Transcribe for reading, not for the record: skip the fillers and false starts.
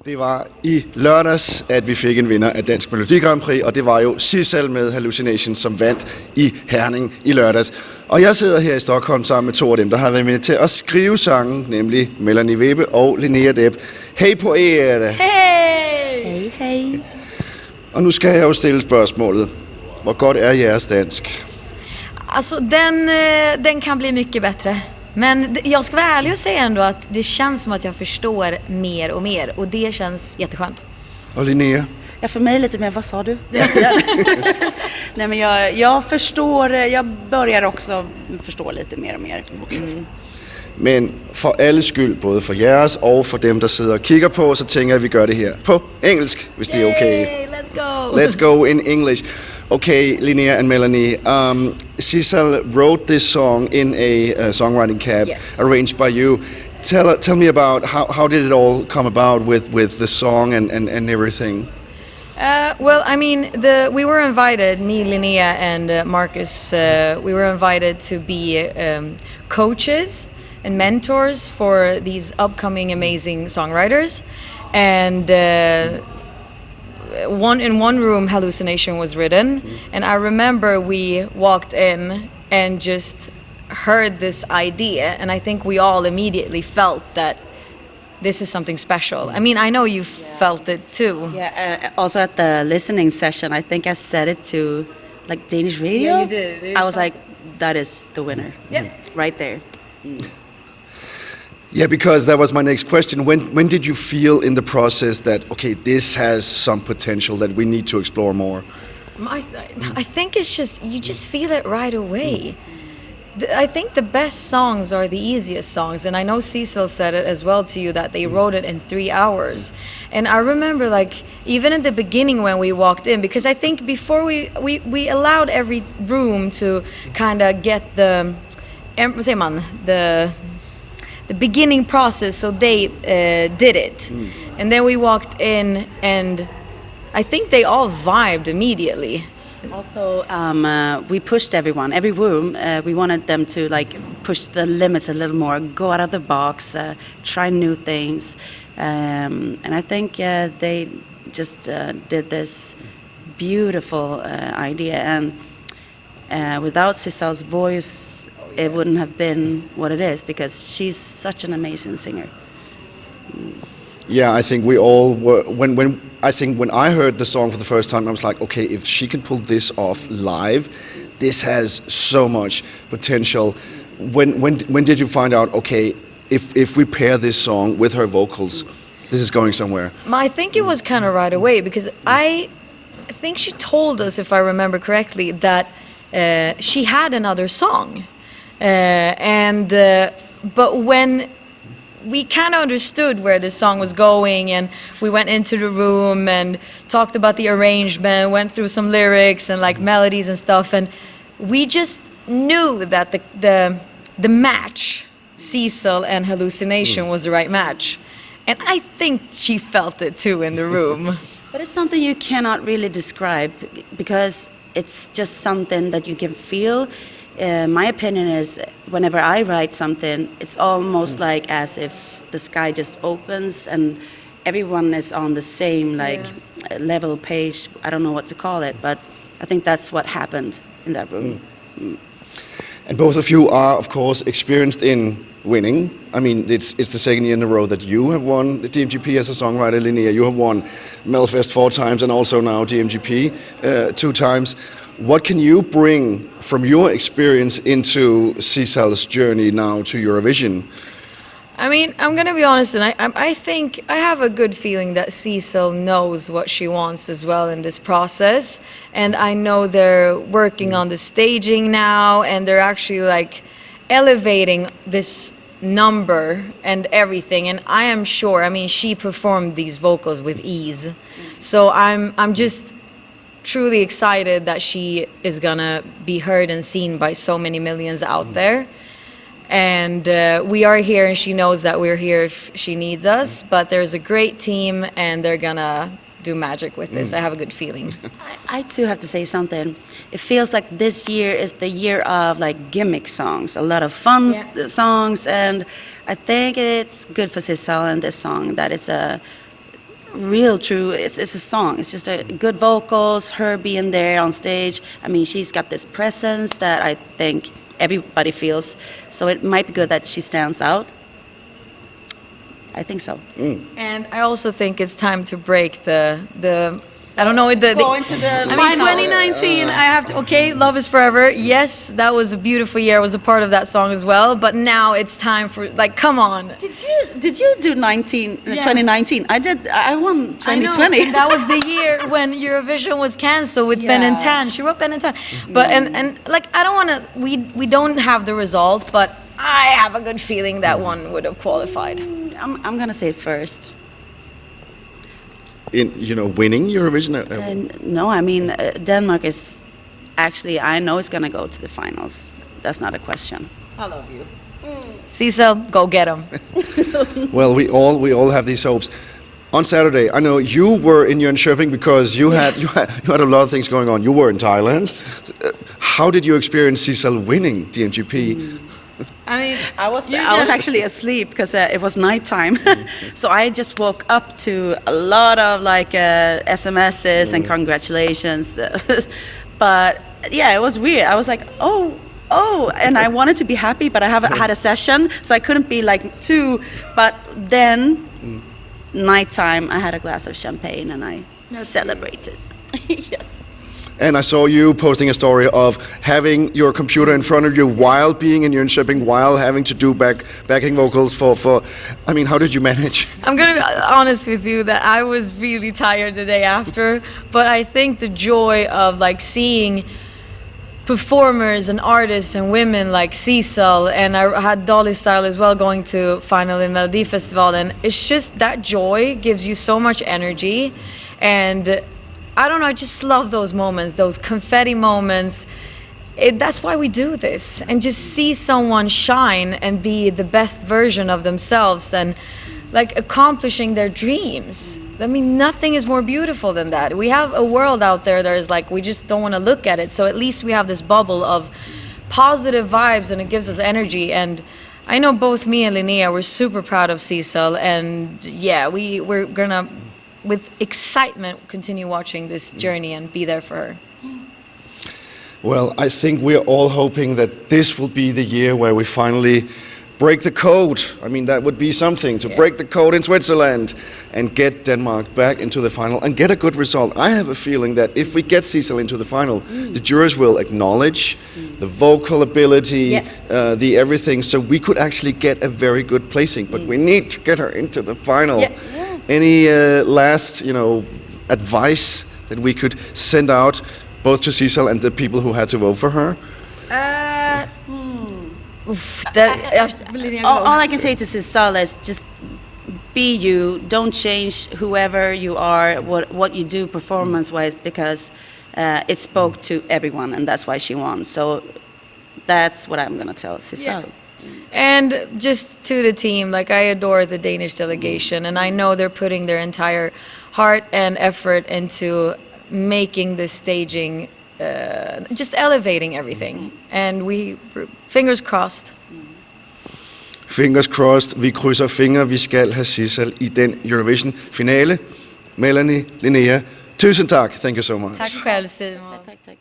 Det var i lørdags, at vi fik en vinder af Dansk Melodi Grand Prix, og det var jo Sissal med Hallucination, som vandt i Herning i lørdags. Og jeg sidder her i Stockholm sammen med to af dem, der har været med til at skrive sangen, nemlig Melanie Wehbe og Linnea Deb. Hej på jer! Hej! Hej, hej. Og nu skal jeg jo stille spørgsmålet. Hvor godt är jeres dansk? Alltså den kan bli mycket bättre. Men jag ska vara ärlig och säga ändå att det känns som att jag förstår mer och mer. Och det känns jätteskönt. Och Linnea? Jag för mig lite mer, vad sa du? Nej, men jag förstår, jag börjar också förstå lite mer och mer. Okay. Men for alles skyld, både for jeres og for dem, der sidder og kigger på, så tænker jeg, at vi gør det her på engelsk, hvis det er okay. Let's go! Let's go in English. Okay, Linnea and Melanie, Sissal wrote this song in a songwriting camp arranged by you. Tell me about how did it all come about with the song and everything? Well, I mean, we were invited, me, Linnea, and Marcus, we were invited to be coaches and mentors for these upcoming amazing songwriters. And in one room, Hallucination was written. And I remember we walked in and just heard this idea. And I think we all immediately felt that this is something special. I mean, I know you felt it too. Yeah, also at the listening session, I think I said it to like Danish radio. Yeah, you did. I was like, that is the winner. Yeah. Right there. Yeah, because that was my next question. When did you feel in the process that, okay, this has some potential that we need to explore more? I think it's just, you just feel it right away. I think the best songs are the easiest songs, and I know Sissal said it as well to you, that they wrote it in 3 hours. And I remember, like, even in the beginning when we walked in, because I think before we allowed every room to kind of get the beginning process, so they did it. And then we walked in, and I think they all vibed immediately. Also, we pushed everyone, every room. We wanted them to like push the limits a little more, go out of the box, try new things. And I think they just did this beautiful idea. And without Sissal's voice, it wouldn't have been what it is, because she's such an amazing singer. Yeah, I think we all were. When I heard the song for the first time, I was like, okay, if she can pull this off live, this has so much potential. When did you find out? Okay, if we pair this song with her vocals, this is going somewhere. I think it was kind of right away, because I think she told us, if I remember correctly, that she had another song, but when we kind of understood where the song was going, and we went into the room and talked about the arrangement, went through some lyrics and like melodies and stuff, and we just knew that the match, Sissal and Hallucination, was the right match. And I think she felt it too in the room. But it's something you cannot really describe, because it's just something that you can feel. My opinion is, whenever I write something, it's almost like as if the sky just opens and everyone is on the same level page. I don't know what to call it, but I think that's what happened in that room. And both of you are, of course, experienced in winning. I mean, it's the second year in a row that you have won the DMGP as a songwriter, Linnea. You have won Melfest 4 times and also now DMGP 2 times. What can you bring from your experience into Sissal's journey now to Eurovision? I mean, I'm going to be honest, and I think I have a good feeling that Sissal knows what she wants as well in this process. And I know they're working on the staging now, and they're actually like elevating this number and everything. And I am sure, I mean, she performed these vocals with ease. So I'm just truly excited that she is gonna be heard and seen by so many millions out there. And we are here, and she knows that we're here if she needs us. But there's a great team, and they're gonna do magic with this. I have a good feeling. I too have to say something. It feels like this year is the year of like gimmick songs, a lot of fun songs, and I think it's good for Sissal and this song that it's real true. It's a song. It's just a good vocals, her being there on stage. I mean, she's got this presence that I think everybody feels. So it might be good that she stands out. I think so. And I also think it's time to break the I don't know, Go into the I mean, finals. 2019, I have to, okay, Love is Forever. Yes, that was a beautiful year. I was a part of that song as well. But now it's time for, like, come on. Did you do 2019? I did. I won 2020. I know, that was the year when Eurovision was cancelled with Ben and Tan. She wrote Ben and Tan. But, and like, I don't want to, we don't have the result, but I have a good feeling that one would have qualified. I'm going to say it first. In winning Eurovision? No, I mean Denmark is actually. I know it's gonna go to the finals. That's not a question. I love you, Sissal. Go get him. Well, we all have these hopes. On Saturday, I know you were in Jönköping because you had a lot of things going on. You were in Thailand. How did you experience Sissal winning DMGP? I mean, I was actually asleep because it was nighttime, so I just woke up to a lot of like SMSs and congratulations. But yeah, it was weird. I was like, oh, and I wanted to be happy, but I haven't had a session, so I couldn't be like too. But then nighttime, I had a glass of champagne and I celebrated. Yes. And I saw you posting a story of having your computer in front of you while being in Jönköping, while having to do backing vocals for. I mean, how did you manage? I'm gonna be honest with you that I was really tired the day after, but I think the joy of like seeing performers and artists and women like Sissal, and I had Dolly Style as well going to final in Melodifestivalen, and it's just that joy gives you so much energy. And I don't know, I just love those moments, those confetti moments. That's why we do this. And just see someone shine and be the best version of themselves and like accomplishing their dreams. I mean, nothing is more beautiful than that. We have a world out there that is like, we just don't want to look at it. So at least we have this bubble of positive vibes and it gives us energy. And I know both me and Linnea, we're super proud of Sissal. And yeah, we're gonna, with excitement, continue watching this journey and be there for her. Well, I think we're all hoping that this will be the year where we finally break the code. I mean, that would be something, to break the code in Switzerland and get Denmark back into the final and get a good result. I have a feeling that if we get Sissal into the final, the jurors will acknowledge the vocal ability, the everything, so we could actually get a very good placing. But we need to get her into the final. Any last, advice that we could send out both to Sissal and the people who had to vote for her? All I can say to Sissal is just be you. Don't change whoever you are, what you do performance-wise, because it spoke to everyone, and that's why she won. So that's what I'm gonna tell Sissal. And just to the team, like I adore the Danish delegation, and I know they're putting their entire heart and effort into making the staging, just elevating everything. And fingers crossed. Fingers crossed. Vi krydser fingre. Vi skal have Sissal i den Eurovision-finale. Melanie, Linnea, tusind tak. Thank you so much. Tak själv, Simon. Tack.